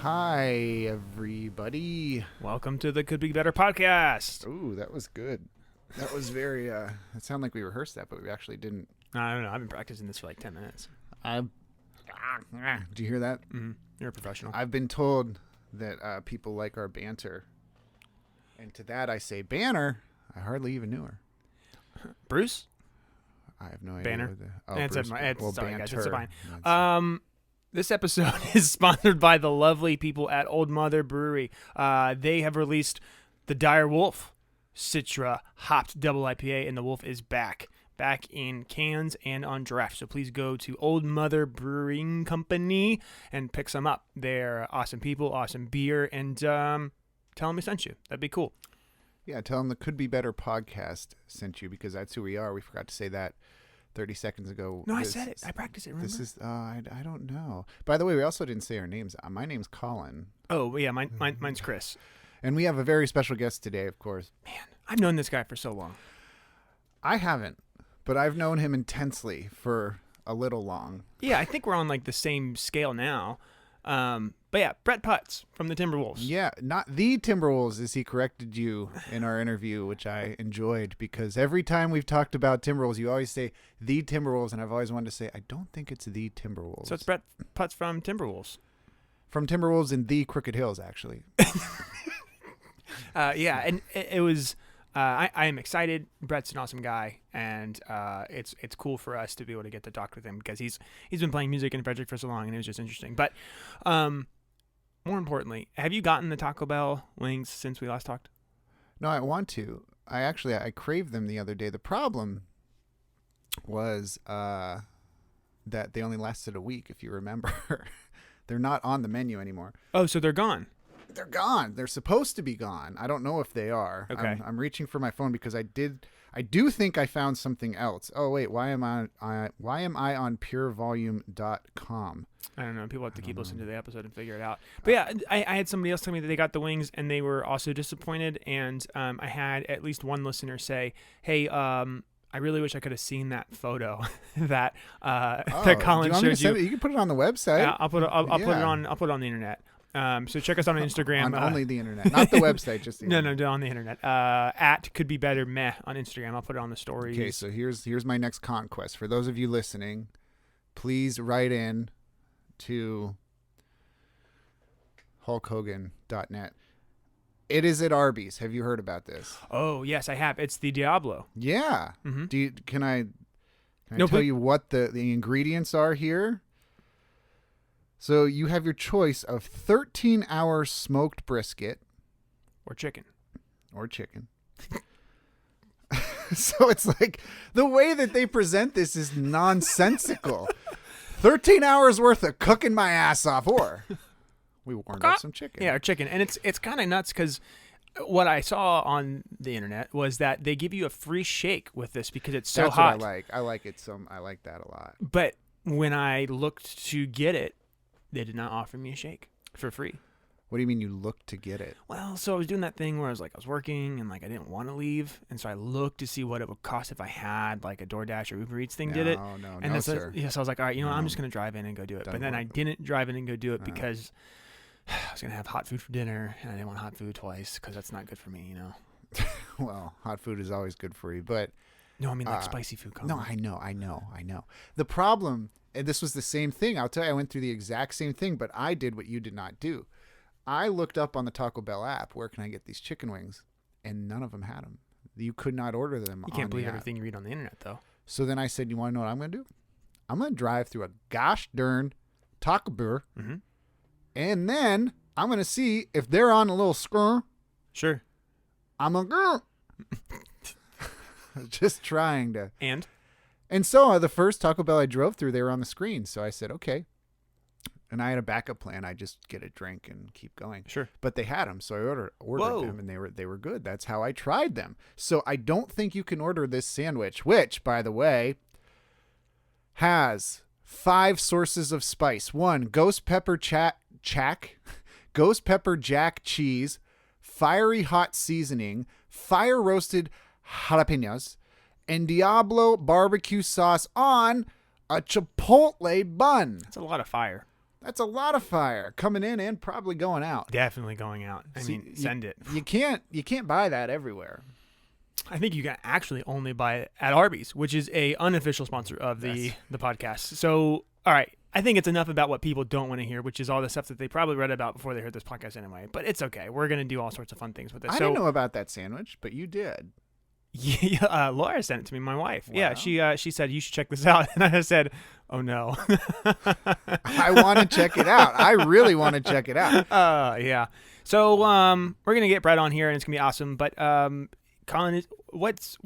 Hi, everybody. Welcome to the Could Be Better podcast. Ooh, that was good. That was very, it sounded like we rehearsed that, but we actually didn't. I don't know. I've been practicing this for like 10 minutes. Do you hear that? Mm-hmm. You're a professional. I've been told that people like our banter. And to that I say, Banner, I hardly even knew her. Bruce? I have no idea. Banner? Bruce. Sorry, guys. It's Banter. fine. This episode is sponsored by the lovely people at Old Mother Brewery. They have released the Dire Wolf Citra Hopped Double IPA, and the Wolf is back in cans and on draft. So please go to Old Mother Brewing Company and pick some up. They're awesome people, awesome beer, and tell them we sent you. That'd be cool. Yeah, tell them the Could Be Better podcast sent you, because that's who we are. We forgot to say that 30 seconds ago. No, I said it. I practiced it, remember? This is, I don't know. By the way, we also didn't say our names. My name's Colin. Oh, yeah, mine's Chris. And we have a very special guest today, of course. Man, I've known this guy for so long. I haven't, but I've known him intensely for a little long. Yeah, I think we're on like the same scale now. But yeah, Brett Putz from the Timberwolves. Yeah, not the Timberwolves, as he corrected you in our interview, which I enjoyed, because every time we've talked about Timberwolves, you always say the Timberwolves, and I've always wanted to say, I don't think it's the Timberwolves. So it's Brett Putz from Timberwolves. From Timberwolves in the Crooked Hills, actually. Yeah, and it was. I am excited. Brett's an awesome guy, and it's cool for us to be able to get to talk with him, because he's been playing music in Frederick for so long, and it was just interesting. But more importantly, have you gotten the Taco Bell wings since we last talked? No, I want to. I craved them the other day. The problem was that they only lasted a week, if you remember. They're not on the menu anymore. Oh, so they're gone. They're gone. They're supposed to be gone. I don't know if they are. Okay. I'm reaching for my phone because I do think I found something else. Oh wait, why am I on purevolume.com? I don't know. People have to keep listening to the episode and figure it out. But yeah, I had somebody else tell me that they got the wings and they were also disappointed. And I had at least one listener say, "Hey, I really wish I could have seen that photo that that Colin showed you. You can put it on the website. Yeah, I'll put it on the internet. So check us out on Instagram. On only the internet, not the website, just the internet. No, on the internet. At Could Be Better Meh on Instagram. I'll put it on the stories. Okay, so here's my next conquest. For those of you listening, please write in to hulkhogan.net. It is at Arby's. Have you heard about this? Oh yes, I have. It's the Diablo. Yeah. Mm-hmm. Can I tell you what the ingredients are here? So you have your choice of 13-hour smoked brisket. Or chicken. So it's like the way that they present this is nonsensical. 13 hours worth of cooking my ass off, or we warmed up some chicken. Yeah, or chicken. And it's kind of nuts, because what I saw on the internet was that they give you a free shake with this because it's so hot. That's what I like. I like it. I like that a lot. But when I looked to get it, they did not offer me a shake for free. What do you mean you looked to get it? Well, so I was doing that thing where I was working and I didn't want to leave. And so I looked to see what it would cost if I had a DoorDash or Uber Eats thing did it. No, sir. So I was like, all right, I'm just going to drive in and go do it. But then I didn't drive in and go do it because I was going to have hot food for dinner, and I didn't want hot food twice because that's not good for me, Well, hot food is always good for you, but... No, I mean spicy food. No, I know. The problem... And this was the same thing. I'll tell you, I went through the exact same thing, but I did what you did not do. I looked up on the Taco Bell app, where can I get these chicken wings? And none of them had them. You could not order them. You can't believe everything you read on the internet, though. So then I said, you want to know what I'm going to do? I'm going to drive through a gosh darn Taco Bell, and then I'm going to see if they're on a little screw. Sure. I'm a girl. Just trying to. And so the first Taco Bell I drove through, they were on the screen. So I said, okay. And I had a backup plan. I just get a drink and keep going. Sure. But they had them. So I ordered them, and they were good. That's how I tried them. So I don't think you can order this sandwich, which, by the way, has 5 sources of spice. 1, ghost pepper ghost pepper jack cheese, fiery hot seasoning, fire roasted jalapenos, and Diablo barbecue sauce on a Chipotle bun. That's a lot of fire. That's a lot of fire coming in and probably going out. Definitely going out. I mean, send it. You can't buy that everywhere. I think you can actually only buy it at Arby's, which is a unofficial sponsor of the podcast. So, all right. I think it's enough about what people don't want to hear, which is all the stuff that they probably read about before they heard this podcast anyway. But it's okay. We're going to do all sorts of fun things with it. I didn't know about that sandwich, but you did. Yeah, Laura sent it to me, my wife. Wow. Yeah, she said, you should check this out. And I said, oh, no. I want to check it out. I really want to check it out. Yeah. So we're going to get Brett on here, and it's going to be awesome. But, Colin, what's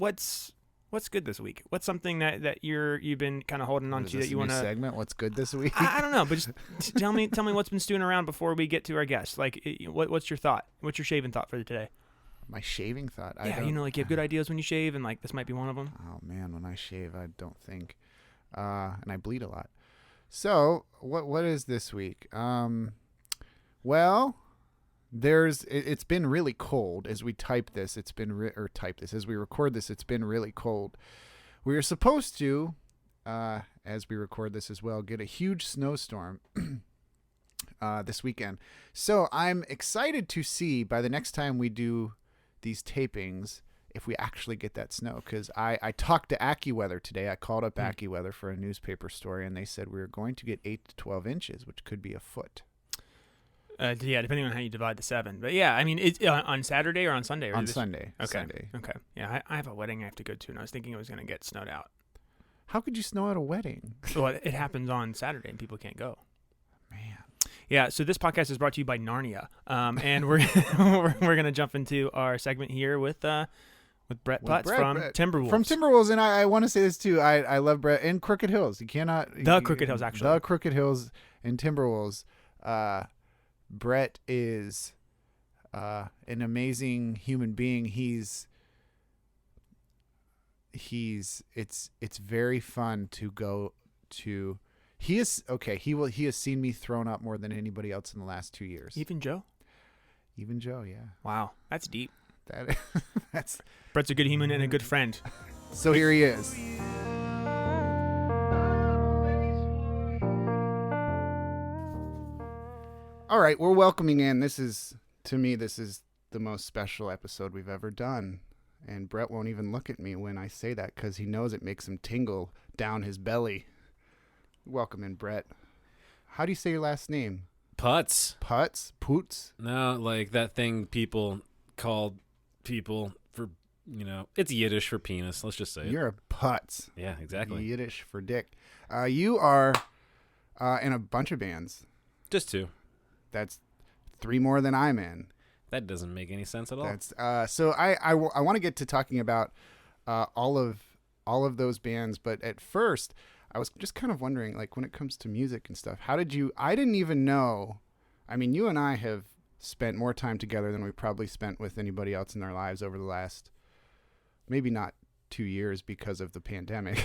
good this week? What's something that you've been kind of holding on to that you want to segment? What's good this week? I don't know, but just tell me what's been stewing around before we get to our guests. Like, what's your thought? What's your shaving thought for today? My shaving thought. Yeah, like you have good ideas when you shave, and like this might be one of them. Oh man, when I shave, I don't think, and I bleed a lot. So what is this week? Well. It's been really cold as we type this. As we record this, it's been really cold. We are supposed to, as we record this as well, get a huge snowstorm this weekend. So I'm excited to see by the next time we do these tapings if we actually get that snow. Because I talked to AccuWeather today. I called up AccuWeather for a newspaper story, and they said we were going to get 8 to 12 inches, which could be a foot. Yeah, depending on how you divide the 7. But yeah, I mean, it's on Saturday or on Sunday? On Sunday. Okay. Sunday. Okay. Yeah, I have a wedding I have to go to, and I was thinking it was going to get snowed out. How could you snow out a wedding? Well, it happens on Saturday, and people can't go. Man. Yeah, so this podcast is brought to you by Narnia, and we're we're going to jump into our segment here with Brett Putz from Timberwolves. From Timberwolves, and I want to say this too. I love Brett and Crooked Hills. You cannot Crooked Hills, actually. The Crooked Hills and Timberwolves. Brett is an amazing human being. It's very fun to go to. He has seen me thrown up more than anybody else in the last 2 years. Even Joe, yeah. Wow, that's deep. That's Brett's a good human and a good friend. So here he is. All right, we're welcoming in. This is the most special episode we've ever done. And Brett won't even look at me when I say that because he knows it makes him tingle down his belly. Welcome in, Brett. How do you say your last name? Putz. Putz? Putz? No, like that thing people called people for, it's Yiddish for penis. Let's just say it. You're a putz. Yeah, exactly. Yiddish for dick. You are in a bunch of bands. Just 2. That's 3 more than I'm in. That doesn't make any sense at all. That's so I want to get to talking about all of those bands, but at first I was just kind of wondering, like, when it comes to music and stuff, I didn't even know. I mean, you and I have spent more time together than we probably spent with anybody else in our lives over the last, maybe not 2 years because of the pandemic.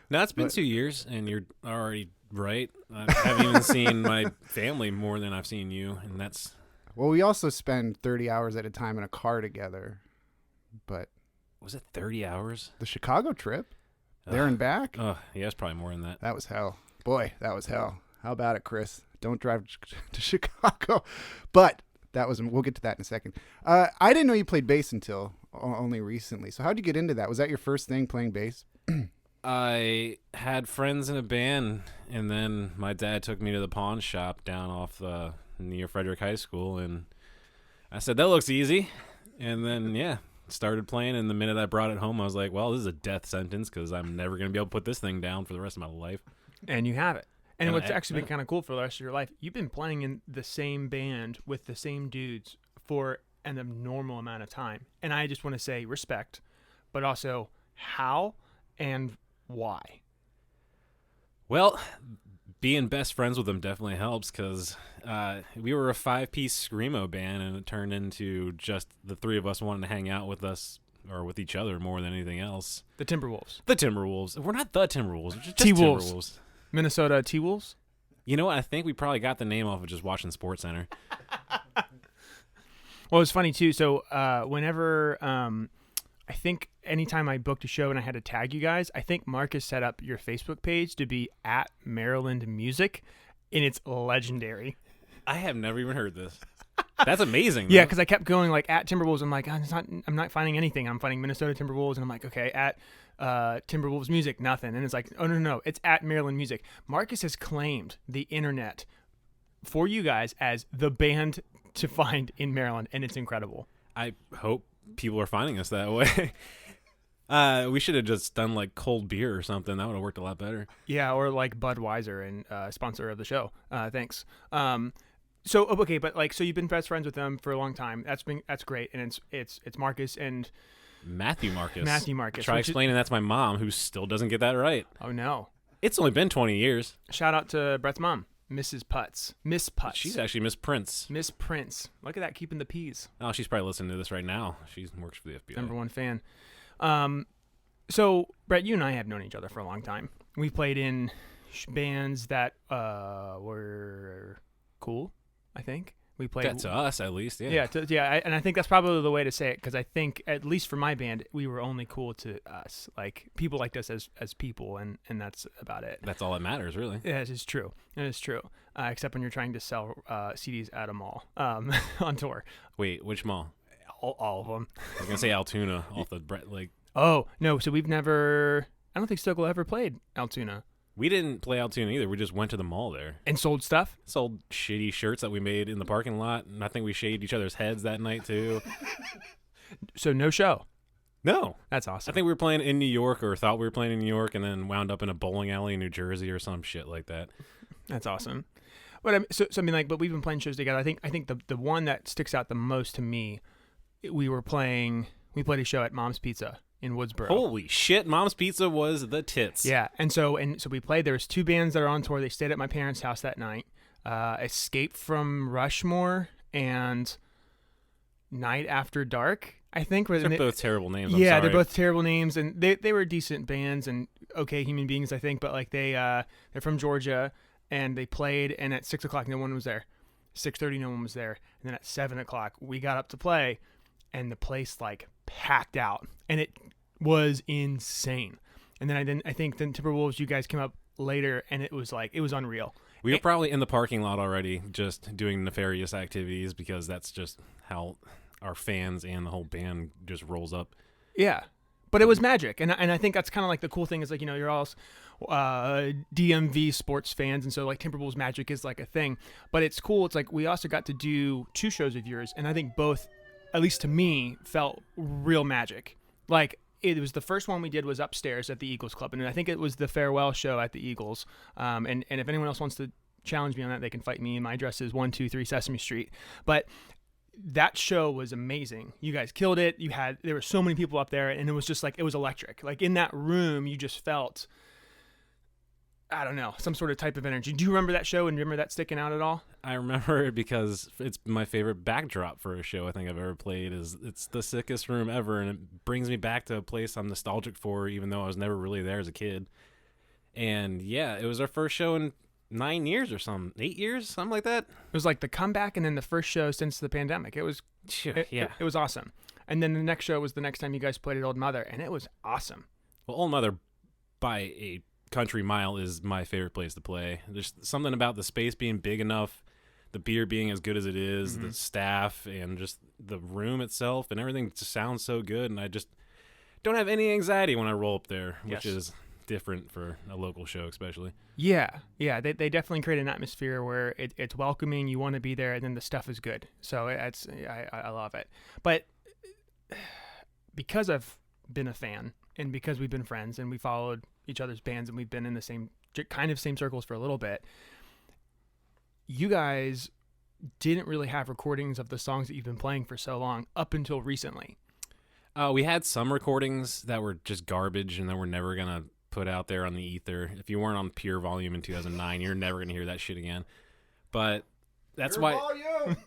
No, it's been 2 years, and you're already right. I haven't even seen my family more than I've seen you, and that's... Well, we also spend 30 hours at a time in a car together, but... Was it 30 hours? The Chicago trip? There and back? Oh, yeah, it's probably more than that. That was hell. Boy, that was hell. How about it, Chris? Don't drive to Chicago. But we'll get to that in a second. I didn't know you played bass until only recently. So how'd you get into that? Was that your first thing, playing bass? I had friends in a band, and then my dad took me to the pawn shop down off near Frederick High School, and I said, that looks easy. And then, yeah, started playing, and the minute I brought it home, I was like, well, this is a death sentence because I'm never going to be able to put this thing down for the rest of my life. And you have it. And what's actually been kind of cool for the rest of your life, you've been playing in the same band with the same dudes for an abnormal amount of time. And I just want to say respect, but also how and why. Well, being best friends with them definitely helps because we were a 5-piece screamo band, and it turned into just the 3 of us wanting to hang out with us or with each other more than anything else. The Timberwolves. The Timberwolves. We're not the Timberwolves. We're just T-Wolves. Timberwolves. Minnesota T-Wolves? You know what? I think we probably got the name off of just watching SportsCenter. Well, it's funny, too. So whenever I think anytime I booked a show and I had to tag you guys, I think Marcus set up your Facebook page to be at Maryland Music. and it's legendary. I have never even heard this. That's amazing. Yeah, though. because I kept going like at Timberwolves. I'm like, I'm not finding anything. I'm finding Minnesota Timberwolves, and I'm like, okay, at Timberwolves music, nothing. And it's like, oh no, it's at Maryland music. Marcus has claimed the internet for you guys as the band to find in Maryland, and it's incredible. I hope people are finding us that way. We should have just done like cold beer or something. That would have worked a lot better. Yeah, or like Budweiser and sponsor of the show. Thanks. So okay, but like, so you've been best friends with them for a long time. That's great, and it's Marcus and Matthew Marcus. which Try explaining that's my mom, who still doesn't get that right. Oh no! It's only been 20 years. Shout out to Brett's mom, Mrs. Putz. Miss Putz. She's actually Miss Prince. Miss Prince. Look at that, keeping the peas. Oh, she's probably listening to this right now. She works for the FBI. Number one fan. So Brett, you and I have known each other for a long time. We played in bands that were cool. I think we played That to us, at least. Yeah, and I think that's probably the way to say it, because I think, at least for my band, we were only cool to us. Like, people liked us as people, and that's about it. That's all that matters, really. Yeah, it is true. It is true. Except when you're trying to sell CDs at a mall on tour. Wait, which mall? All of them. I was gonna say Altoona off the Brett Lake. Oh no! So we've never. I don't think Stokel ever played Altoona. We didn't play Altoona either. We just went to the mall there. And sold stuff? Sold shitty shirts that we made in the parking lot, and I think we shaved each other's heads that night too. So no show? No. That's awesome. I think we were playing in New York, or thought we were playing in New York, and then wound up in a bowling alley in New Jersey or some shit like that. That's awesome. But I mean, but we've been playing shows together. I think the one that sticks out the most to me, we played a show at Mom's Pizza in Woodsboro. Holy shit, Mom's Pizza was the tits. Yeah, and so we played. There was two bands that are on tour. They stayed at my parents' house that night. Escape from Rushmore and Night After Dark, I think. They're both terrible names. Yeah, they're both terrible names, and they were decent bands and okay human beings, I think. But like they're from Georgia, and they played. And at 6:00, no one was there. 6:30, no one was there. And then at 7:00, we got up to play, and the place like packed out, and it was insane. And then I think Timberwolves, you guys came up later, and it was unreal. We were probably in the parking lot already, just doing nefarious activities, because that's just how our fans and the whole band just rolls up. Yeah, but it was magic, and I think that's kind of like the cool thing is, like, you're all DMV sports fans, and so like Timberwolves magic is like a thing. But it's cool. It's like we also got to do two shows of yours, and I think both, at least to me, felt real magic. Like, it was the first one we did was upstairs at the Eagles Club, and I think it was the farewell show at the Eagles. And if anyone else wants to challenge me on that, they can fight me. My address is 123 Sesame Street. But that show was amazing. You guys killed it. There were so many people up there, and it was just like, it was electric. Like, in that room, you just felt, I don't know, some sort of type of energy. Do you remember that show and remember that sticking out at all? I remember it because it's my favorite backdrop for a show I think I've ever played. It's the sickest room ever, and it brings me back to a place I'm nostalgic for, even though I was never really there as a kid. And yeah, it was our first show in 9 years or something, 8 years, something like that. It was like the comeback, and then the first show since the pandemic. It was yeah, it was awesome. And then the next show was the next time you guys played at Old Mother, and it was awesome. Well, Old Mother by a country mile is my favorite place to play. There's something about the space being big enough, the beer being as good as it is, the staff, and just the room itself, and everything just sounds so good, and I just don't have any anxiety when I roll up there, which is different for a local show especially. Yeah, they definitely create an atmosphere where it's welcoming, you want to be there, and then the stuff is good. So I love it. But because I've been a fan, and because we've been friends, and we followed each other's bands, and we've been in the same circles for a little bit, you guys didn't really have recordings of the songs that you've been playing for so long up until recently. We had some recordings that were just garbage and that we're never going to put out there on the ether. If you weren't on Pure Volume in 2009, you're never going to hear that shit again. But that's Pure Volume!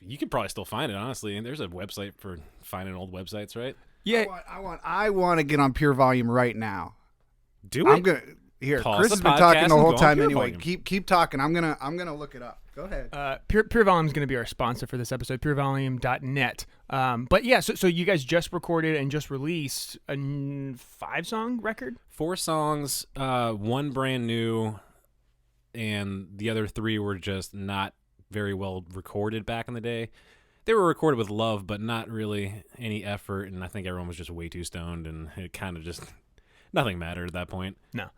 you could probably still find it, honestly. And there's a website for finding old websites, right? Yeah. I want to get on Pure Volume right now. Do it. I'm gonna here. Pause Chris the has been podcast talking the and whole go on time Pure anyway. Volume. Keep talking. I'm gonna look it up. Go ahead. Pure Volume is going to be our sponsor for this episode, purevolume.net. But yeah, so you guys just recorded and just released a 5-song record? 4 songs, one brand new, and the other 3 were just not very well recorded back in the day. They were recorded with love, but not really any effort, and I think everyone was just way too stoned, and it kind of just, nothing mattered at that point. No.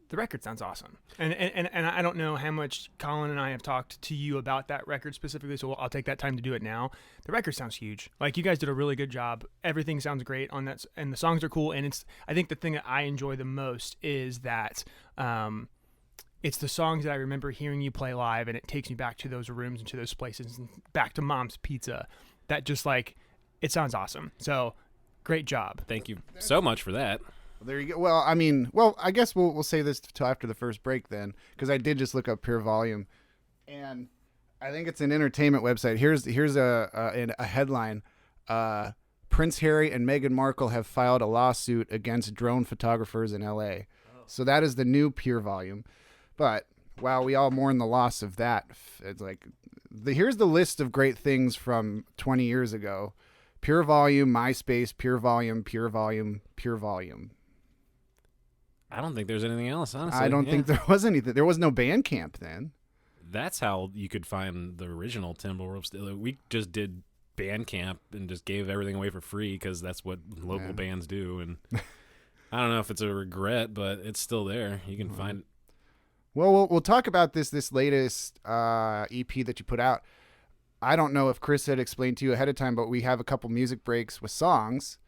The record sounds awesome. And I don't know how much Colin and I have talked to you about that record specifically, so I'll take that time to do it now. The record sounds huge. Like, you guys did a really good job. Everything sounds great on that, and the songs are cool, and I think the thing that I enjoy the most is that it's the songs that I remember hearing you play live, and it takes me back to those rooms and to those places and back to Mom's Pizza. That just, like, it sounds awesome. So, great job. Thank you so much for that. There you go. Well, I guess we'll say this till after the first break then, because I did just look up Pure Volume, and I think it's an entertainment website. Here's a headline: Prince Harry and Meghan Markle have filed a lawsuit against drone photographers in L.A. So that is the new Pure Volume. But while we all mourn the loss of that, it's like here's the list of great things from 20 years ago: Pure Volume, MySpace, Pure Volume, Pure Volume, Pure Volume. I don't think there's anything else, honestly. I don't think there was anything. There was no Bandcamp then. That's how you could find the original Timberwolves. We just did Bandcamp and just gave everything away for free because that's what local bands do. And I don't know if it's a regret, but it's still there. You can find it. Well, we'll talk about this latest EP that you put out. I don't know if Chris had explained to you ahead of time, but we have a couple music breaks with songs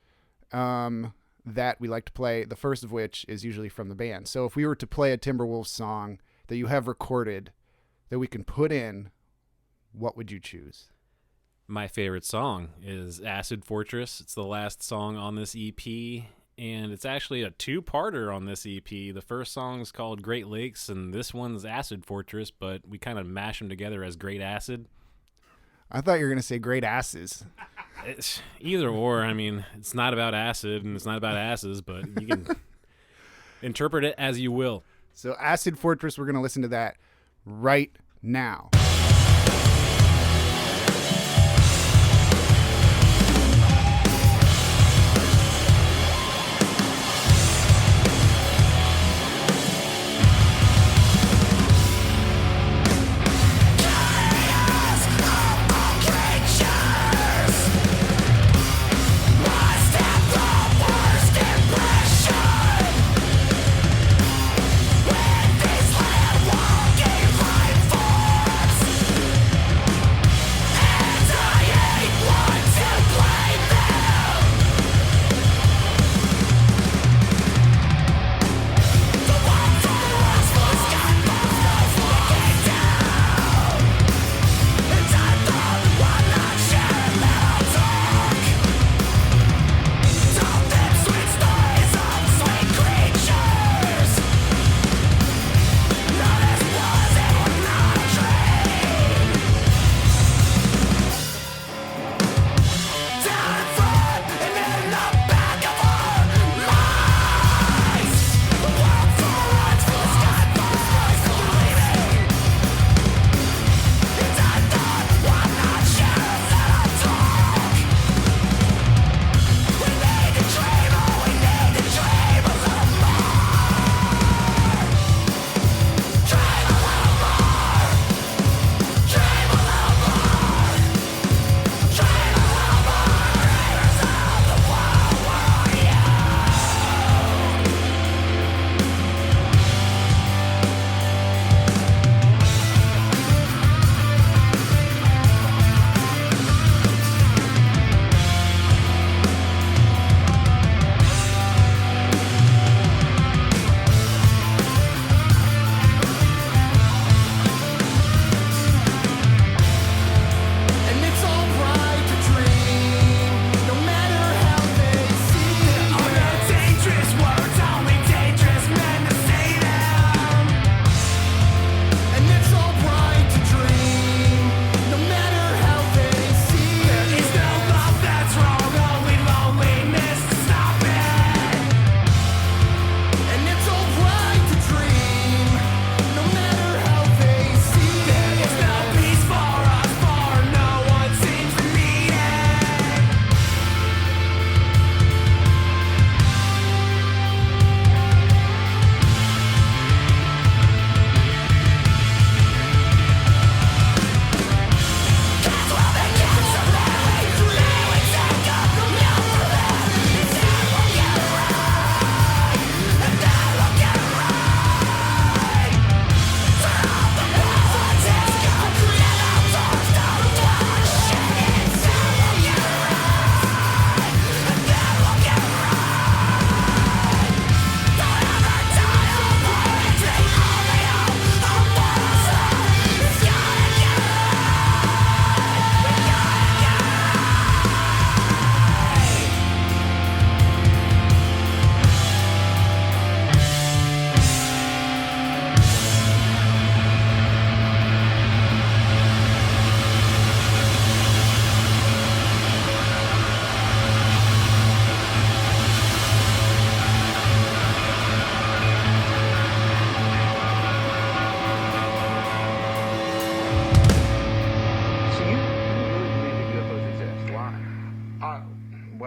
that we like to play, the first of which is usually from the band. So if we were to play a Timberwolves song that you have recorded that we can put in, what would you choose? My favorite song is Acid Fortress. It's the last song on this EP, and it's actually a 2-parter on this EP. The first song is called Great Lakes, and this one's Acid Fortress, but we kind of mash them together as Great Acid. I thought you were going to say Great Asses. It's either or. I mean, it's not about acid and it's not about asses, but you can interpret it as you will. So Acid Fortress, we're going to listen to that right now.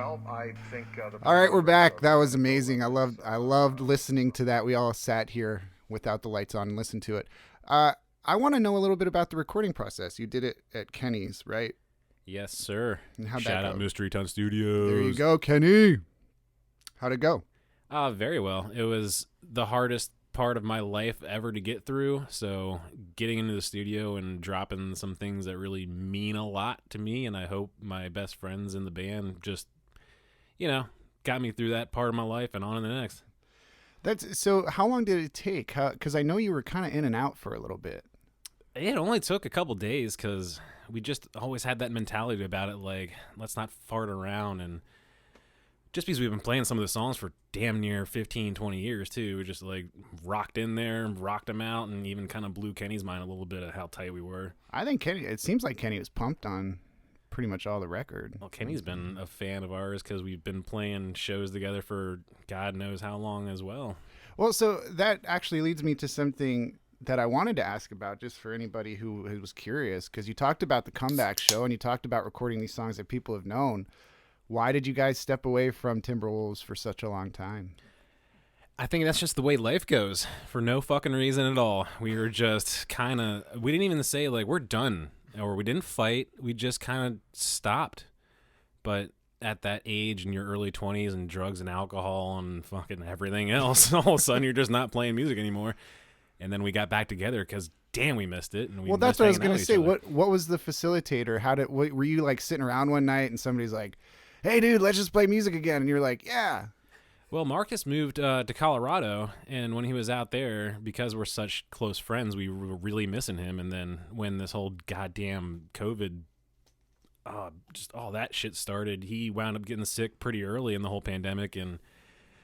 Well, I think. All right, we're back. That was amazing. I loved listening to that. We all sat here without the lights on and listened to it. I want to know a little bit about the recording process. You did it at Kenny's, right? Yes, sir. And how'd Shout that out go? Mystery Town Studios. There you go, Kenny. How'd it go? Very well. It was the hardest part of my life ever to get through. So getting into the studio and dropping some things that really mean a lot to me, and I hope my best friends in the band just, got me through that part of my life and on to the next. So how long did it take? Because I know you were kind of in and out for a little bit. It only took a couple days because we just always had that mentality about it, like, let's not fart around. And just because we've been playing some of the songs for damn near 15, 20 years, too, we just, like, rocked in there, rocked them out, and even kind of blew Kenny's mind a little bit of how tight we were. I think it seems like Kenny was pumped on pretty much all the record. Well, Kenny's been a fan of ours because we've been playing shows together for God knows how long as well. Well, so that actually leads me to something that I wanted to ask about, just for anybody who was curious, because you talked about the comeback show and you talked about recording these songs that people have known. Why did you guys step away from Timberwolves for such a long time? I think that's just the way life goes, for no fucking reason at all. We were just we didn't even say, like, we're done, or we didn't fight. We just kind of stopped. But at that age in your early 20s and drugs and alcohol and fucking everything else, all of a sudden you're just not playing music anymore. And then we got back together because, damn, we missed it. And well, that's what I was going to say. What was the facilitator? Were you, like, sitting around one night and somebody's like, hey, dude, let's just play music again? And you're like, yeah. Well, Marcus moved to Colorado, and when he was out there, because we're such close friends, we were really missing him. And then when this whole goddamn COVID, just all that shit started, he wound up getting sick pretty early in the whole pandemic. And,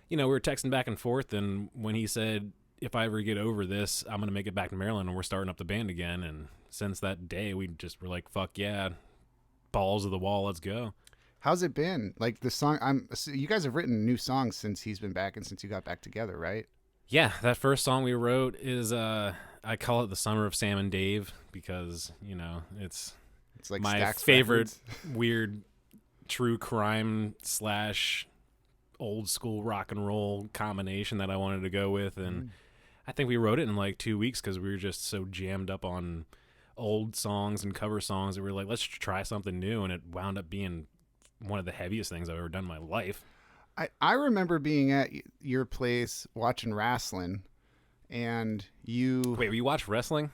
we were texting back and forth, and when he said, if I ever get over this, I'm going to make it back to Maryland, and we're starting up the band again. And since that day, we just were like, fuck yeah, balls to the wall, let's go. How's it been? Like the song, you guys have written new songs since he's been back and since you got back together, right? Yeah, that first song we wrote is, I call it The Summer of Sam and Dave because, it's like my Stax favorite backwards. weird true crime / old school rock and roll combination that I wanted to go with. And I think we wrote it in like 2 weeks because we were just so jammed up on old songs and cover songs that we were like, let's try something new. And it wound up being one of the heaviest things I've ever done in my life. I remember being at your place watching wrestling, and you... Wait, you watch wrestling?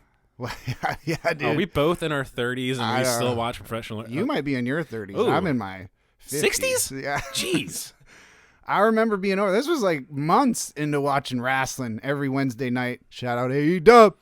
Yeah, dude. Are we both in our 30s and we still watch professional... You might be in your 30s. Ooh. I'm in my 50s. 60s? Yeah. Jeez. I remember being over. This was like months into watching wrestling every Wednesday night. Shout out AEW.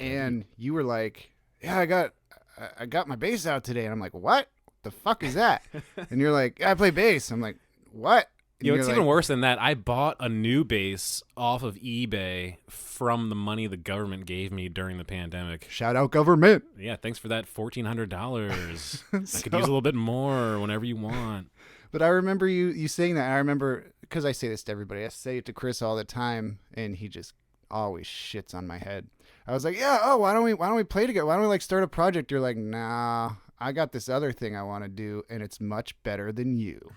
And you were like, yeah, I got my bass out today. And I'm like, what? The fuck is that? And you're like, yeah, I play bass. I'm like, what? And It's you're even worse than that. I bought a new bass off of eBay from the money the government gave me during the pandemic. Shout out government. Yeah, thanks for that $1,400. I could use a little bit more whenever you want. But I remember you saying that. I remember, because I say this to everybody. I say it to Chris all the time, and he just always shits on my head. I was like, yeah, why don't we play together? Why don't we like start a project? You're like, nah, I got this other thing I want to do, and it's much better than you.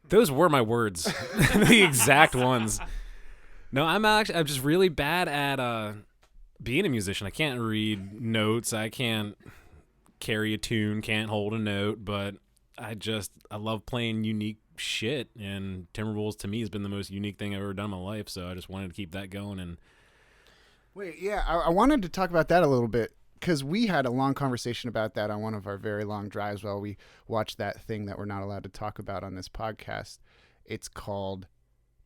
Those were my words, the exact ones. No, I'm just really bad at being a musician. I can't read notes. I can't carry a tune. Can't hold a note. But I love playing unique shit. And Timberwolves to me has been the most unique thing I've ever done in my life. So I just wanted to keep that going. And wait, yeah, I wanted to talk about that a little bit. Because we had a long conversation about that on one of our very long drives while we watched that thing that we're not allowed to talk about on this podcast. It's called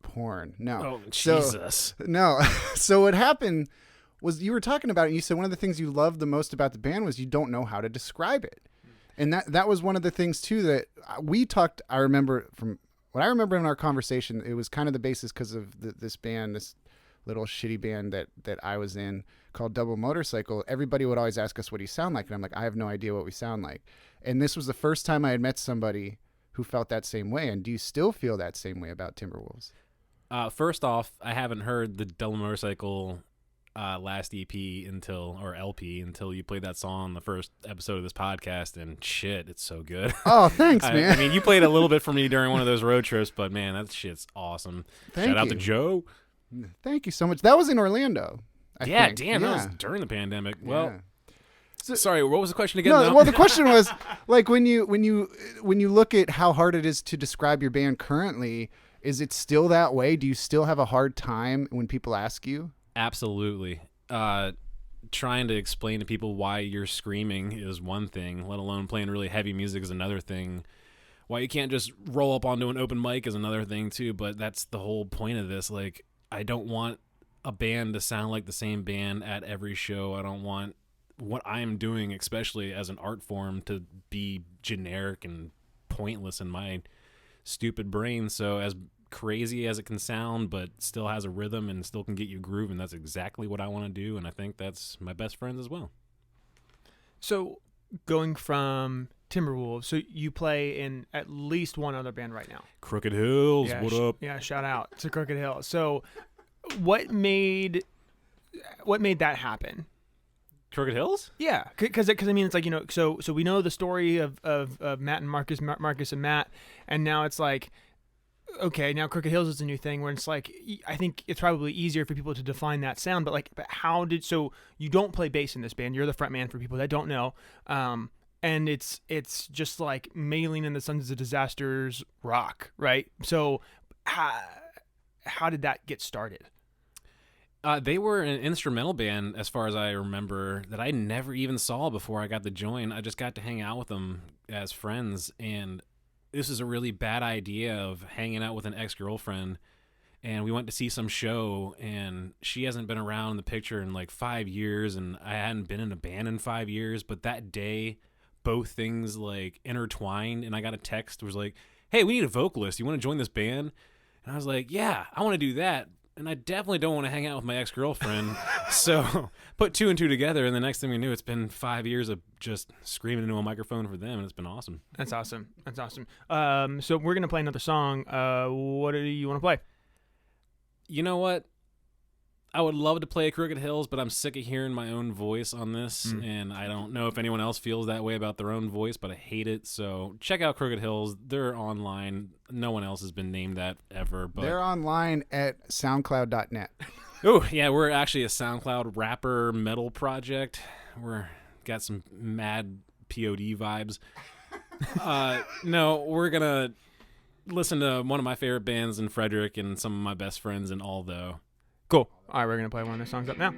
porn. No. Oh, Jesus. No. So what happened was you were talking about it, and you said one of the things you loved the most about the band was you don't know how to describe it. And that was one of the things, too, that we talked, I remember from what I remember in our conversation, it was kind of the basis because of this band, this little shitty band that I was in, called Double Motorcycle. Everybody would always ask us what he sound like, and I'm like, I have no idea what we sound like. And this was the first time I had met somebody who felt that same way. And do you still feel that same way about Timberwolves? First off, I haven't heard the Double Motorcycle last EP or LP until you played that song on the first episode of this podcast, and shit, it's so good. Oh, thanks, man. I mean, you played a little bit for me during one of those road trips, but man, that shit's awesome. Shout out to Joe. Thank you so much. That was in Orlando. I think. Damn, that was during the pandemic. Well, So, sorry, what was the question again? no, well, the question was like when you look at how hard it is to describe your band currently, is it still that way? Do you still have a hard time when people ask you? Absolutely. Trying to explain to people why you're screaming is one thing, let alone playing really heavy music is another thing. Why you can't just roll up onto an open mic is another thing too, but that's the whole point of this. Like, I don't want a band to sound like the same band at every show. I don't want what I'm doing, especially as an art form, to be generic and pointless in my stupid brain. So as crazy as it can sound, but still has a rhythm and still can get you grooving, that's exactly what I want to do, and I think that's my best friends as well. So going from Timberwolves, so you play in at least one other band right now. Crooked Hills, Yeah, what up? Yeah, shout out to Crooked Hills. So what made that happen? Crooked Hills? Yeah, because I mean, it's like, so we know the story of Matt and Marcus and Matt, and now it's like, okay, now Crooked Hills is a new thing where it's like, I think it's probably easier for people to define that sound, but so you don't play bass in this band, you're the front man for people that don't know, and it's just like Maylene and the Sons of Disasters rock, right? So how did that get started? They were an instrumental band, as far as I remember, that I never even saw before I got to join. I just got to hang out with them as friends, and this is a really bad idea of hanging out with an ex-girlfriend. And we went to see some show, and she hasn't been around in the picture in like 5 years, and I hadn't been in a band in 5 years. But that day, both things like intertwined, and I got a text that was like, "Hey, we need a vocalist. You want to join this band?" And I was like, "Yeah, I want to do that." And I definitely don't want to hang out with my ex-girlfriend. So put two and two together, and the next thing we knew, it's been 5 years of just screaming into a microphone for them, and it's been awesome. That's awesome. So we're going to play another song. What do you want to play? You know what? I would love to play Crooked Hills, but I'm sick of hearing my own voice on this, and I don't know if anyone else feels that way about their own voice, but I hate it. So check out Crooked Hills. They're online. No one else has been named that ever. But they're online at soundcloud.net. Oh, yeah, we're actually a SoundCloud rapper metal project. We're got some mad POD vibes. No, we're going to listen to one of my favorite bands in Frederick and some of my best friends in Aldo. Cool. All right, we're going to play one of their songs up now.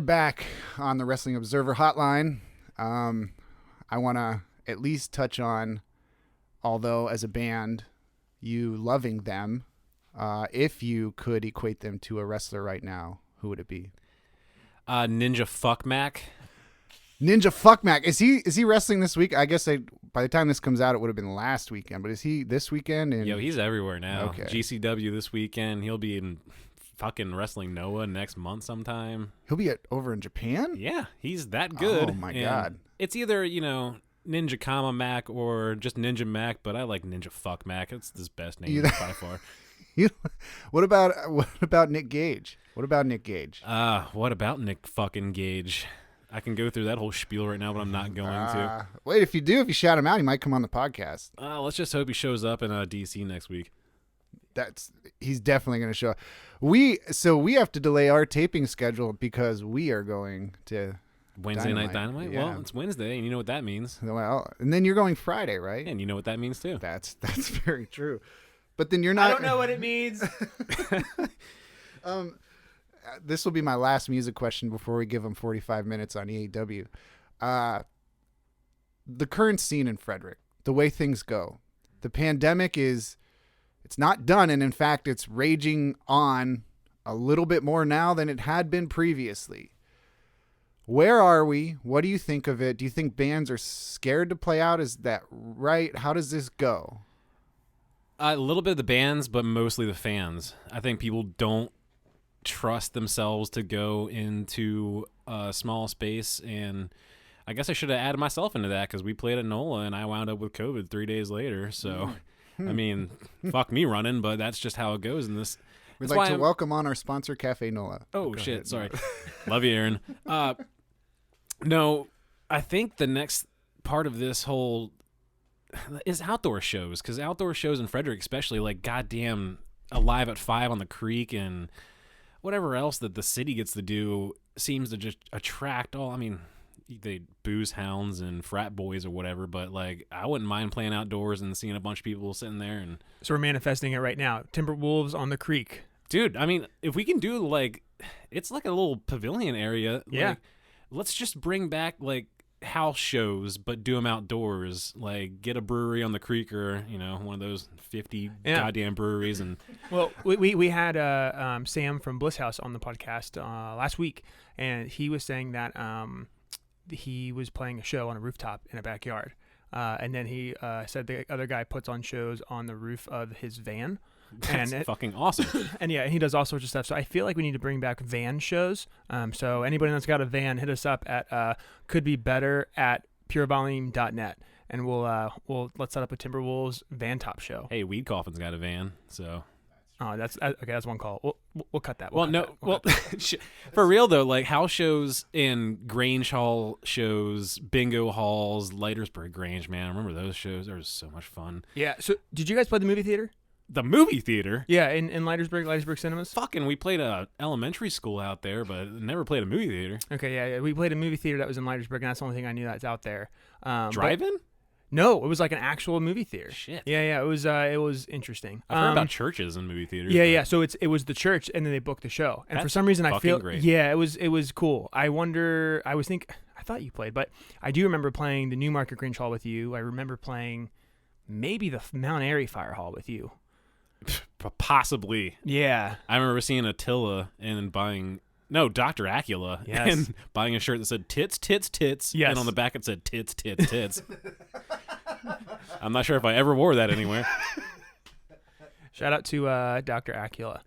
back on the Wrestling Observer Hotline. I want to at least touch on, although as a band, you loving them, if you could equate them to a wrestler right now, who would it be? Ninja Fuck Mac. Ninja Fuck Mac. Is he wrestling this week? I guess by the time this comes out, it would have been last weekend. But is he this weekend? Yo, he's everywhere now. Okay. GCW this weekend. He'll be in fucking Wrestling Noah next month sometime. He'll be over in Japan? Yeah, he's that good. Oh, my And God. It's either, Ninja Kama Mac or just Ninja Mac, but I like Ninja Fuck Mac. It's his best name by far. What about Nick Gage? What about Nick Gage? What about Nick fucking Gage? I can go through that whole spiel right now, but I'm not going to. Wait, if you shout him out, he might come on the podcast. Let's just hope he shows up in DC next week. He's definitely going to show up. We have to delay our taping schedule because we are going to Wednesday Night Dynamite. Yeah. Well, it's Wednesday, and you know what that means. Well, and then you're going Friday, right? And you know what that means too. That's very true. But then you're not. I don't know what it means. This will be my last music question before we give them 45 minutes on EAW. The current scene in Frederick, the way things go, the pandemic it's not done. And in fact, it's raging on a little bit more now than it had been previously. Where are we? What do you think of it? Do you think bands are scared to play out? Is that right? How does this go? A little bit of the bands, but mostly the fans. I think people don't trust themselves to go into a small space, and I guess I should have added myself into that because we played at NOLA and I wound up with COVID 3 days later. So, I mean, fuck me running, but that's just how it goes in this. We'd like to welcome on our sponsor, Cafe NOLA. Oh, shit. Ahead. Sorry. Love you, Aaron. No, I think the next part of this whole is outdoor shows, because outdoor shows in Frederick, especially, like, goddamn Alive at 5 on the Creek and whatever else that the city gets to do seems to just attract they booze hounds and frat boys or whatever, but like I wouldn't mind playing outdoors and seeing a bunch of people sitting there. And so we're manifesting it right now. Timberwolves on the Creek. Dude, I mean, if we can do it's like a little pavilion area. Yeah. Let's just bring back like house shows, but do them outdoors. Like get a brewery on the Creek or, one of those 50 goddamn breweries. And well, we had Sam from Bliss House on the podcast last week, and he was saying that he was playing a show on a rooftop in a backyard. And then he said the other guy puts on shows on the roof of his van. That's fucking awesome. And yeah, he does all sorts of stuff. So I feel like we need to bring back van shows. So anybody that's got a van, hit us up at couldbebetter@purevolume.net. And let's set up a Timberwolves van top show. Hey, Weed Coffin's got a van, so. Oh, that's okay. That's one call. We'll cut that. For real though, like house shows and Grange Hall shows, bingo halls, Leitersburg Grange, man, I remember those shows. They were so much fun. Yeah. So, did you guys play the movie theater? The movie theater? Yeah, in Leitersburg Cinemas. Fucking, we played a elementary school out there, but never played a movie theater. Okay, yeah, we played a movie theater that was in Leitersburg, and that's the only thing I knew that's out there. Drive-in? No, it was like an actual movie theater. Shit. Yeah, it was interesting. I've heard about churches and movie theaters. Yeah. So it was the church, and then they booked the show. And for some reason, I feel great. Yeah, it was cool. I thought you played, but I do remember playing the Newmarket Grange Hall with you. I remember playing maybe the Mount Airy Fire Hall with you. Possibly. Yeah. I remember seeing Attila and buying Dr. Acula, yes, and buying a shirt that said tits, tits, tits, yes, and on the back it said tits, tits, tits. I'm not sure if I ever wore that anywhere. Shout out to Dr. Acula.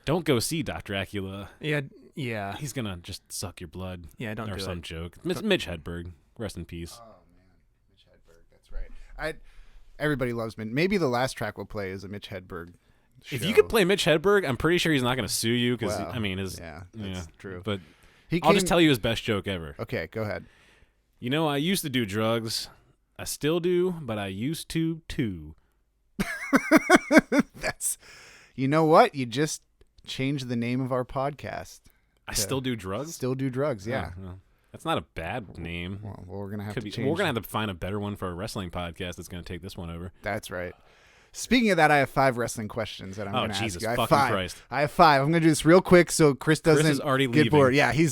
Don't go see Dr. Acula. Yeah. He's gonna just suck your blood. Yeah, don't do it. Or some joke. Mitch Hedberg, rest in peace. Oh man, Mitch Hedberg. That's right. Everybody loves Mitch. Maybe the last track we'll play is a Mitch Hedberg show. If you could play Mitch Hedberg, I'm pretty sure he's not going to sue you because, that's true. But I'll just tell you his best joke ever. Okay, go ahead. I used to do drugs. I still do, but I used to too. You know what? You just changed the name of our podcast. I still do drugs? Still do drugs, yeah. Oh. That's not a bad name. Well, we're gonna have to change. We're gonna have to find a better one for a wrestling podcast that's gonna take this one over. That's right. Speaking of that, I have 5 wrestling questions that I'm going to ask Jesus you. I have fucking 5. Christ. I have 5. I'm going to do this real quick so Chris doesn't is already get leaving. bored. Yeah, he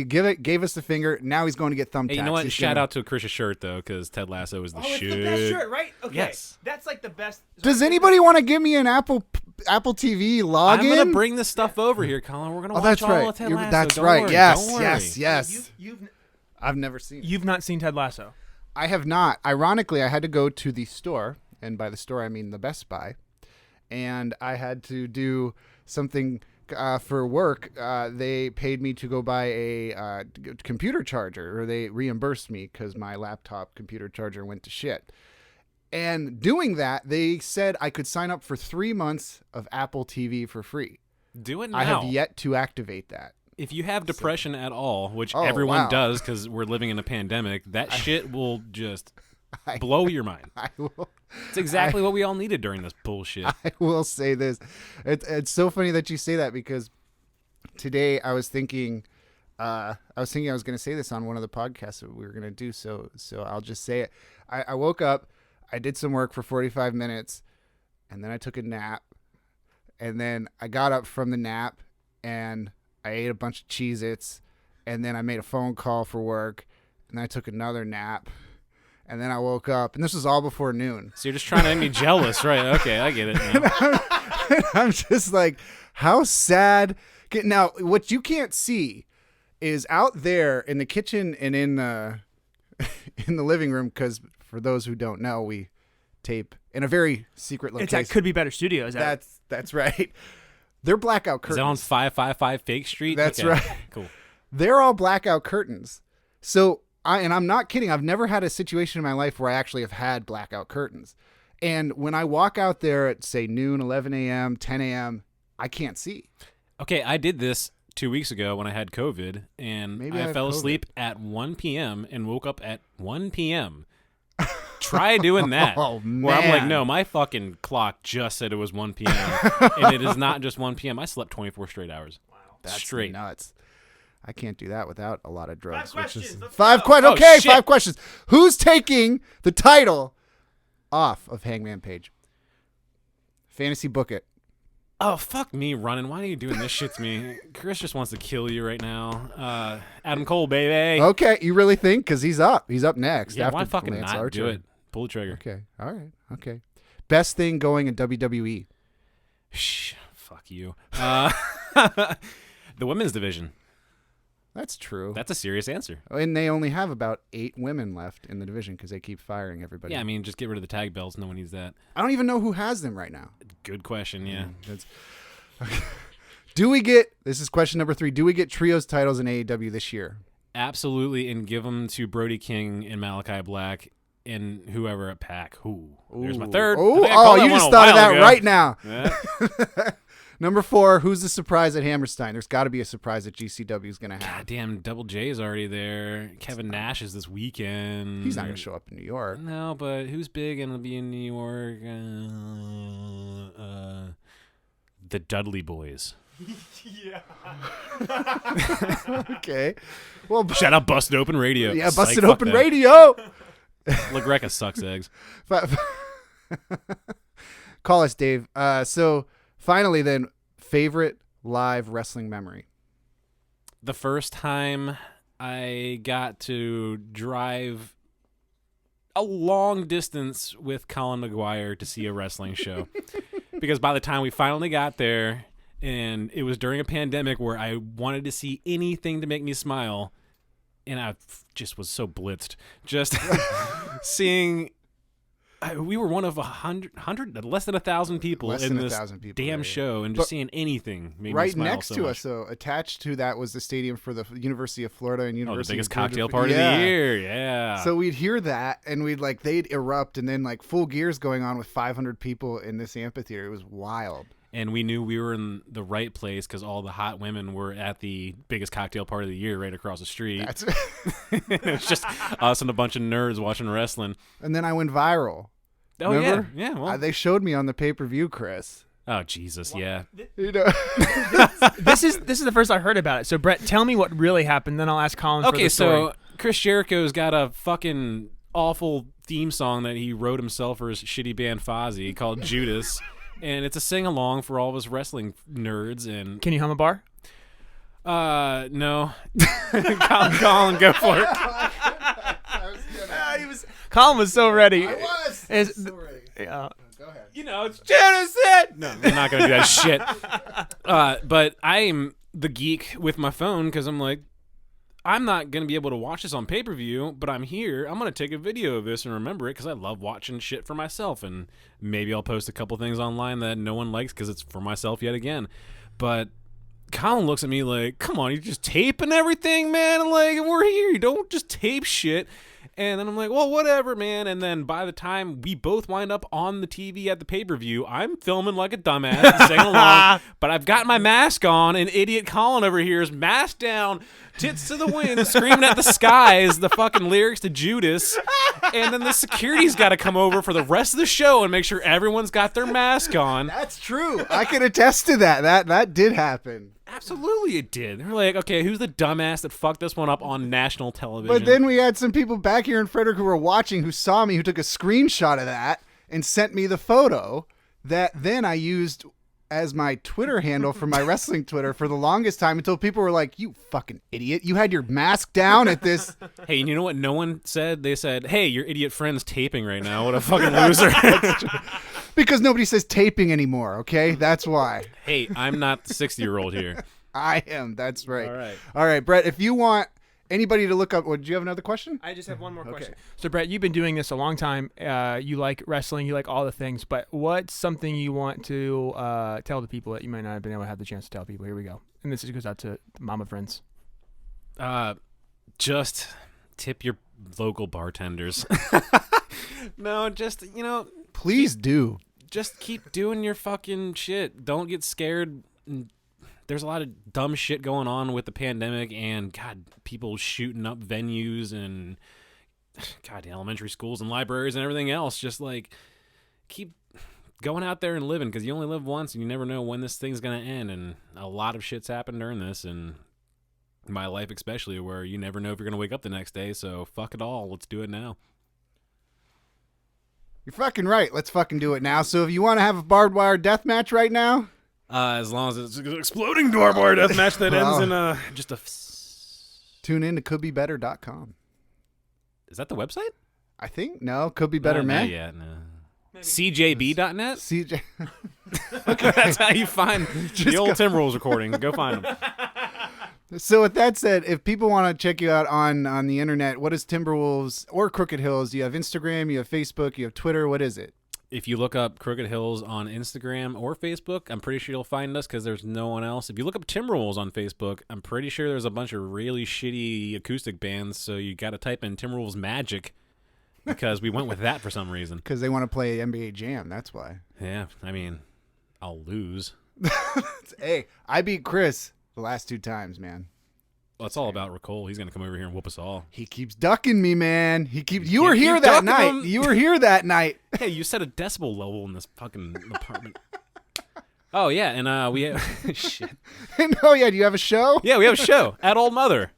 gave us the finger. Now he's going to get thumbtacks. Hey, you know what? He's Shout gonna- out to Chris's shirt though, because Ted Lasso is the shit. It's the best shirt, right? Okay. Yes. That's like the best. Does anybody want to give me an Apple TV login? I'm gonna bring this stuff over here, Colin. We're gonna watch that's all right. of Ted Lasso. That's Don't right. worry. Yes, Don't worry. yes. You've I've never seen it. you've not seen Ted Lasso. I have not. Ironically, I had to go to the store, and by the store I mean the Best Buy, and I had to do something for work. They paid me to go buy a computer charger, or they reimbursed me because my laptop computer charger went to shit. And doing that, they said I could sign up for 3 months of Apple TV for free. Do it now. I have yet to activate that. If you have depression at all, which Oh, everyone wow. does because we're living in a pandemic, that shit will just blow your mind. I will. It's exactly what we all needed during this bullshit. I will say this. It's so funny that you say that because today I was thinking I was going to say this on one of the podcasts that we were going to do. So I'll just say it. I woke up, I did some work for 45 minutes, and then I took a nap, and then I got up from the nap and I ate a bunch of Cheez-Its, and then I made a phone call for work, and then I took another nap, and then I woke up, and this was all before noon. So you're just trying to make me jealous, right? Okay, I get it now. I'm just like, how sad. Now, what you can't see is out there in the kitchen and in the living room, because for those who don't know, we tape in a very secret location. It's at Could Be Better Studios. That's right. They're blackout Is curtains. that on 555 Fake Street? That's Okay, right. Cool. They're all blackout curtains. So I'm not kidding. I've never had a situation in my life where I actually have had blackout curtains. And when I walk out there at, say, noon, 11 a.m., 10 a.m., I can't see. Okay, I did this 2 weeks ago when I had COVID, and Maybe I I have fell COVID. asleep at 1 p.m. and woke up at 1 p.m. Try doing that. Oh, Where I'm like, man. no, my fucking clock just said it was 1 p.m. and it is not just 1 p.m. I slept 24 straight hours. Wow. That's Straight. nuts. I can't do that without a lot of drugs. 5 questions. Let's Five go. questions. Oh, Okay, shit. 5 questions. Who's taking the title off of Hangman Page? Fantasy book it. Oh, fuck me running. Why are you doing this shit to me? Chris just wants to kill you right now. Adam Cole, baby. Okay, you really think? Because he's up. He's up next. yeah, after why fucking Lance not Archer. do it? Pull the trigger. Okay. All right. Okay. Best thing going in WWE. Shh. Fuck you. The women's division. That's true. That's a serious answer. And they only have about 8 women left in the division because they keep firing everybody. Yeah, I mean, just get rid of the tag belts. No one needs that. I don't even know who has them right now. Good question, yeah. That's, do we get, this is question number 3, do we get trios titles in AEW this year? Absolutely, and give them to Brody King and Malachi Black and whoever at PAC. There's my third. I Oh, think I called that you one just a thought of while that ago. right now. Yeah. Number 4, who's the surprise at Hammerstein? There's got to be a surprise that GCW is going to have. God damn, Double J is already there. Kevin Nash is this weekend. He's not going to show up in New York. No, but who's big and will be in New York? The Dudley Boys. Okay. Well, Shout out Busted Open Radio. yeah, Psych, Busted fuck Open them. Radio. LaGreca sucks eggs. Call us, Dave. So finally, then, favorite live wrestling memory. The first time I got to drive a long distance with Colin McGuire to see a wrestling show. Because by the time we finally got there, and it was during a pandemic where I wanted to see anything to make me smile, and I just was so blitzed. Just seeing... we were one of 100, less than 1,000 people Less in than this 1,000 people, damn yeah. show, and But just seeing anything made me Right smile next so to much. us, so attached to that was the stadium for the University of Florida and Oh, the University biggest of Georgia. cocktail party of the year, yeah. So we'd hear that, and they'd erupt, and then full gears going on with 500 people in this amphitheater. It was wild. And we knew we were in the right place because all the hot women were at the biggest cocktail party of the year right across the street. That's It was just us and a bunch of nerds watching wrestling. and then I went viral. Oh, Remember? yeah. Well, They showed me on the pay-per-view, Chris. oh, Jesus, yeah. You know. This is the first I heard about it. So Brett, tell me what really happened, then I'll ask Colin. for Okay, the story. so Chris Jericho's got a fucking awful theme song that he wrote himself for his shitty band Fozzy called Judas. And it's a sing-along for all of us wrestling nerds. And Can you hum a bar? No. Colin, go for it. Colin was so ready. I was. It's- So ready. Yeah. Go ahead. You know, it's genocide. No, I'm not gonna do that shit. But I'm the geek with my phone because I'm like, I'm not gonna be able to watch this on pay-per-view, but I'm here. I'm gonna take a video of this and remember it because I love watching shit for myself, and maybe I'll post a couple things online that no one likes because it's for myself yet again. But Colin looks at me like, "Come on, you're just taping everything, man. And like, we're here. You don't just tape shit." And then I'm like, well, whatever, man. And then by the time we both wind up on the TV at the pay-per-view, I'm filming like a dumbass and singing along. But I've got my mask on, and idiot Colin over here is masked down, tits to the wind, screaming at the skies the fucking lyrics to Judas. And then the security's got to come over for the rest of the show and make sure everyone's got their mask on. That's true. I can attest to that. That did happen. Absolutely it did. They're like, okay, who's the dumbass that fucked this one up on national television? But then we had some people back here in Frederick who were watching who saw me, who took a screenshot of that and sent me the photo that then I used as my Twitter handle for my wrestling Twitter for the longest time until people were like, you fucking idiot. You had your mask down at this. Hey, and you know what no one said? They said, hey, your idiot friend's taping right now. What a fucking loser. Because nobody says taping anymore, okay? That's why. Hey, I'm not the 60-year-old here. I am. That's right. All right. All right, Brett, if you want anybody to look up, do you have another question? I just have one more question. So, Brett, you've been doing this a long time. You like wrestling. You like all the things. But what's something you want to tell the people that you might not have been able to have the chance to tell people? Here we go. And this goes out to mama friends. Just tip your local bartenders. No, just, Please do. just keep doing your fucking shit. Don't get scared. There's a lot of dumb shit going on with the pandemic and, God, people shooting up venues and, God, elementary schools and libraries and everything else. Just, like, keep going out there and living because you only live once and you never know when this thing's going to end. And a lot of shit's happened during this and my life especially where you never know if you're going to wake up the next day. So, fuck it all. Let's do it now. You're fucking right. Let's fucking do it now. So if you want to have a barbed wire death match right now, As long as it's an exploding barbed wire death match that ends in just a... tune in to couldbebetter.com. Is that the website? I think. No, could be better, man. Not yet, no. CJB.net? CJ. That's how you find the old Timberwolves recordings. Go find them. So with that said, if people want to check you out on the internet, what is Timberwolves or Crooked Hills? You have Instagram, you have Facebook, you have Twitter. What is it? If you look up Crooked Hills on Instagram or Facebook, I'm pretty sure you'll find us because there's no one else. If you look up Timberwolves on Facebook, I'm pretty sure there's a bunch of really shitty acoustic bands, so you got to type in Timberwolves Magic because we went with that for some reason. Because they want to play NBA Jam. That's why. Yeah, I mean, I'll lose. Hey, I beat Chris the last 2 times, man. Well, it's all about Ricole. He's going to come over here and whoop us all. He keeps ducking me, man. You can't were here keep that ducking night. him. You were here that night. Hey, you set a decibel level in this fucking apartment. Oh, yeah, and we have... Shit. Oh, yeah. Do you have a show? Yeah, we have a show at Old Mother.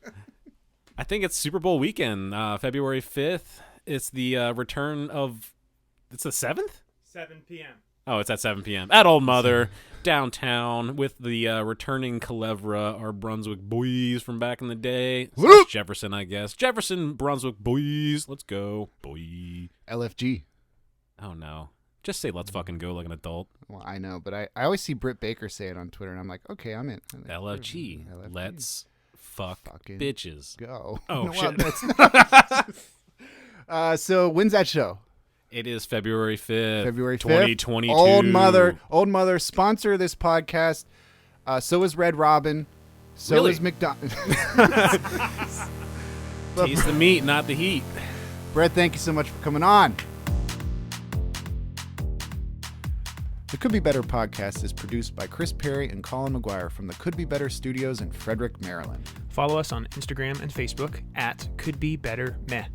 I think it's Super Bowl weekend, February 5th. It's the return of... It's the 7th? 7 p.m. Oh, it's at 7 p.m. at Old Mother, downtown, with the returning Culebra, our Brunswick boys from back in the day. Whoop! Jefferson, I guess. Jefferson, Brunswick boys. Let's go, boy. LFG. Oh, no. Just say let's fucking go like an adult. Well, I know, but I always see Britt Baker say it on Twitter, and I'm like, okay, I'm in. LFG. Let's fucking bitches. Go. Oh, No, shit. So when's that show? It is February 5th. February 5th. 2022. Old Mother, sponsor this podcast. So is Red Robin. So Really? is McDonald's. Taste the meat, not the heat. Brett, thank you so much for coming on. The Could Be Better podcast is produced by Chris Perry and Colin McGuire from the Could Be Better Studios in Frederick, Maryland. Follow us on Instagram and Facebook at couldbebettermeh.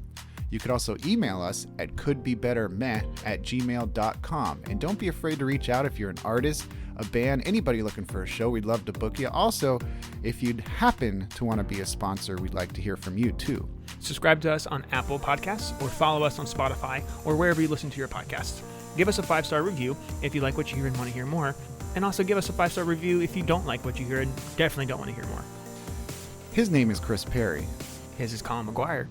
You could also email us at couldbebettermeh@gmail.com. And don't be afraid to reach out if you're an artist, a band, anybody looking for a show. We'd love to book you. Also, if you'd happen to want to be a sponsor, we'd like to hear from you too. Subscribe to us on Apple Podcasts or follow us on Spotify or wherever you listen to your podcasts. Give us a 5-star review if you like what you hear and want to hear more. And also give us a 5-star review if you don't like what you hear and definitely don't want to hear more. His name is Chris Perry. His is Colin McGuire.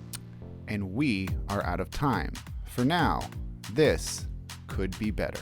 And we are out of time. For now, this could be better.